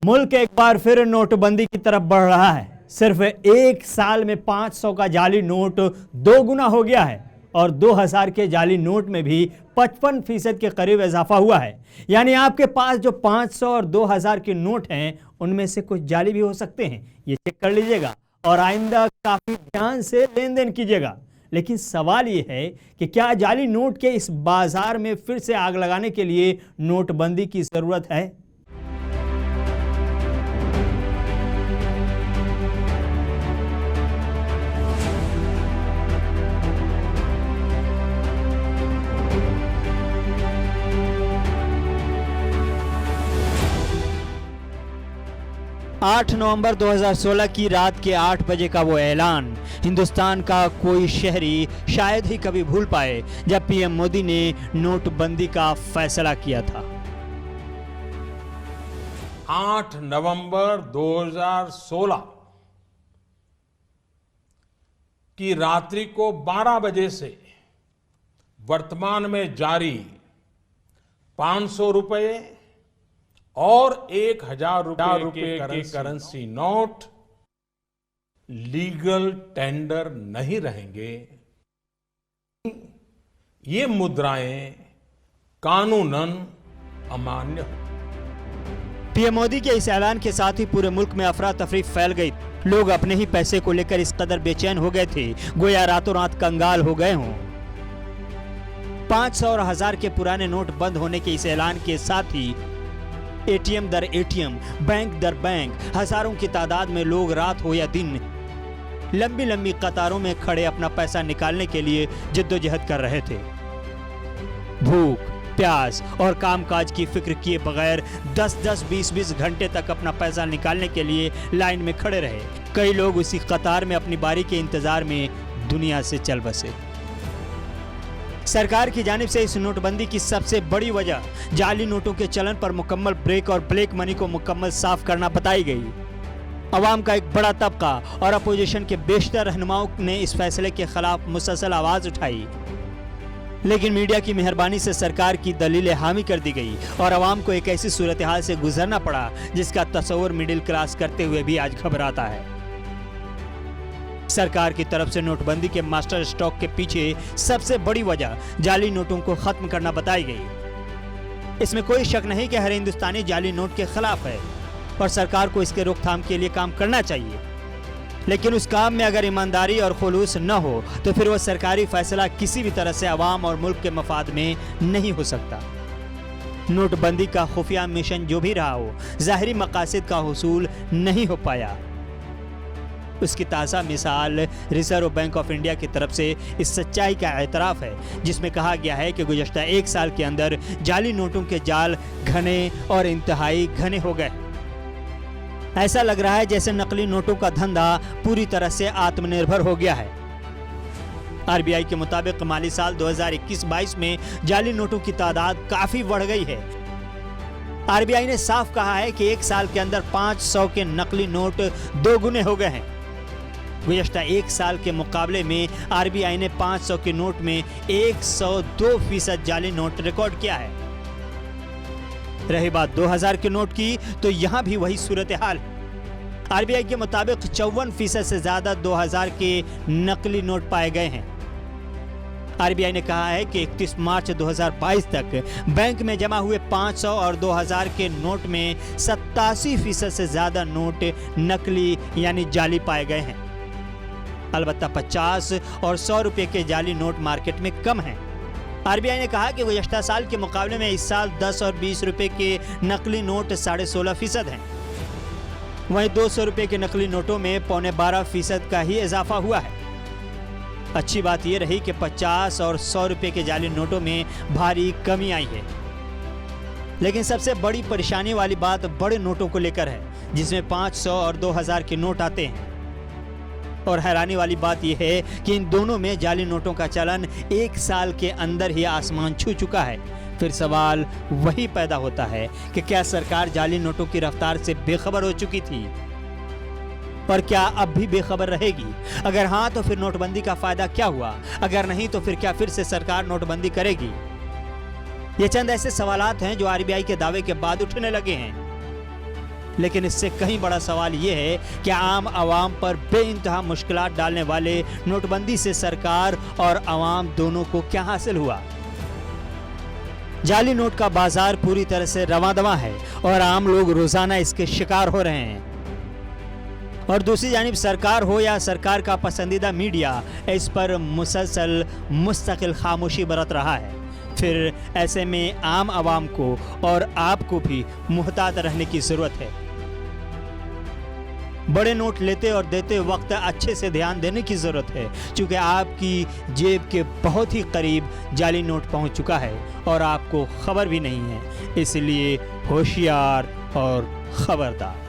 मुल्क एक बार फिर नोटबंदी की तरफ बढ़ रहा है। सिर्फ एक साल में 500 का जाली नोट 2 गुना हो गया है और 2000 के जाली नोट में भी 55% के करीब इजाफा हुआ है। यानी आपके पास जो 500 और 2000 के नोट हैं उनमें से कुछ जाली भी हो सकते हैं। ये चेक कर लीजिएगा और आइंदा काफी ध्यान से लेन देन कीजिएगा। लेकिन सवाल ये है कि क्या जाली नोट के इस बाजार में फिर से आग लगाने के लिए नोटबंदी की जरूरत है? 8 नवंबर 2016 की रात के 8 बजे का वो ऐलान हिंदुस्तान का कोई शहरी शायद ही कभी भूल पाए जब पीएम मोदी ने नोटबंदी का फैसला किया था। 8 नवंबर 2016 की रात्रि को 12 बजे से वर्तमान में जारी 500 रुपए और 1000 रुपए के करेंसी नोट लीगल टेंडर नहीं रहेंगे। ये मुद्राएं कानूनन अमान्य होंगी। पीएम मोदी के इस ऐलान के साथ ही पूरे मुल्क में अफरा तफरी फैल गई। लोग अपने ही पैसे को लेकर इस कदर बेचैन हो गए थे गोया रातों रात कंगाल हो गए हों। 500 और 1000 के पुराने नोट बंद होने के इस ऐलान के साथ ही एटीएम दर एटीएम, बैंक दर बैंक, हजारों की तादाद में लोग रात हो या दिन लंबी लंबी कतारों में खड़े अपना पैसा निकालने के लिए जिद्दोजहद कर रहे थे। भूख, प्यास और कामकाज की फिक्र किए बगैर 10-10, 20-20 घंटे तक अपना पैसा निकालने के लिए लाइन में खड़े रहे। कई लोग उसी कतार में अपनी बारी के इंतजार में दुनिया से चल बसे। सरकार की जानिब से इस नोटबंदी की सबसे बड़ी वजह जाली नोटों के चलन पर मुकम्मल ब्रेक और ब्लैक मनी को मुकम्मल साफ करना बताई गई। अवाम का एक बड़ा तबका और अपोजिशन के बेशतर रहनुमाओं ने इस फैसले के खिलाफ मुसलसल आवाज उठाई, लेकिन मीडिया की मेहरबानी से सरकार की दलीलें हामी कर दी गई और अवाम को एक ऐसी सूरत हाल से गुजरना पड़ा जिसका तस्वुर मिडिल क्लास करते हुए भी आज घबराता है। सरकार की तरफ से नोटबंदी के मास्टर स्ट्रोक के पीछे सबसे बड़ी वजह जाली नोटों को खत्म करना बताई गई। इसमें कोई शक नहीं कि हर हिंदुस्तानी जाली नोट के खिलाफ है और सरकार को इसके रोकथाम के लिए काम करना चाहिए। लेकिन उस काम में अगर ईमानदारी और खुलूस न हो तो फिर वह सरकारी फैसला किसी भी तरह से अवाम और मुल्क के मफाद में नहीं हो सकता। नोटबंदी का खुफिया मिशन जो भी रहा हो, ज़ाहिरी मकासद का हुसूल नहीं हो पाया। उसकी ताज़ा मिसाल रिजर्व बैंक ऑफ इंडिया की तरफ से इस सच्चाई का एतराफ़ है जिसमें कहा गया है कि गुज़श्ता 1 साल के अंदर जाली नोटों के जाल घने और इंतहाई घने हो गए। ऐसा लग रहा है जैसे नकली नोटों का धंधा पूरी तरह से आत्मनिर्भर हो गया है। आरबीआई के मुताबिक माली साल 2021-22 में जाली नोटों की तादाद काफ़ी बढ़ गई है। आरबीआई ने साफ कहा है कि 1 साल के अंदर 500 के नकली नोट 2 गुने हो गए हैं। गुज़श्ता 1 साल के मुकाबले में आरबीआई ने 500 के नोट में 102% जाली नोट रिकॉर्ड किया है। रही बात 2000 के नोट की तो यहां भी वही सूरत हाल है। आरबीआई के मुताबिक 54% से ज्यादा 2000 के नकली नोट पाए गए हैं। आरबीआई ने कहा है कि 31 मार्च 2022 तक बैंक में जमा हुए 500 और 2000 के नोट में 87% से ज्यादा नोट नकली यानी जाली पाए गए हैं। अलबत्ता 50 और 100 रुपए के जाली नोट मार्केट में कम हैं। आरबीआई ने कहा कि गुज़श्ता साल के मुकाबले में इस साल 10 और 20 रुपए के नकली नोट 16.5% हैं। वहीं 200 रुपए के नकली नोटों में 11.25% का ही इजाफा हुआ है। अच्छी बात यह रही कि 50 और 100 रुपए के जाली नोटों में भारी कमी आई है। लेकिन सबसे बड़ी परेशानी वाली बात बड़े नोटों को लेकर है जिसमें 500 और 2000 के नोट आते हैं। और हैरानी वाली बात यह है कि इन दोनों में जाली नोटों का चलन 1 साल के अंदर ही आसमान छू चुका है। फिर सवाल वही पैदा होता है कि क्या सरकार जाली नोटों की रफ्तार से बेखबर हो चुकी थी और क्या अब भी बेखबर रहेगी? अगर हाँ तो फिर नोटबंदी का फायदा क्या हुआ? अगर नहीं तो फिर क्या फिर से सरकार नोटबंदी करेगी? ये चंद ऐसे सवालात हैं जो आरबीआई के दावे के बाद उठने लगे हैं। लेकिन इससे कहीं बड़ा सवाल यह है कि आम आवाम पर बेइंतहा मुश्किलात डालने वाले नोटबंदी से सरकार और आवाम दोनों को क्या हासिल हुआ। जाली नोट का बाजार पूरी तरह से रवादवा है और आम लोग रोजाना इसके शिकार हो रहे हैं। और दूसरी जानिब सरकार हो या सरकार का पसंदीदा मीडिया इस पर मुसलसल मुस्तकिल खामोशी बरत रहा है। फिर ऐसे में आम आवाम को और आपको भी मुहतात रहने की जरूरत है। बड़े नोट लेते और देते वक्त अच्छे से ध्यान देने की जरूरत है, क्योंकि आपकी जेब के बहुत ही करीब जाली नोट पहुंच चुका है और आपको खबर भी नहीं है। इसलिए होशियार और खबरदार।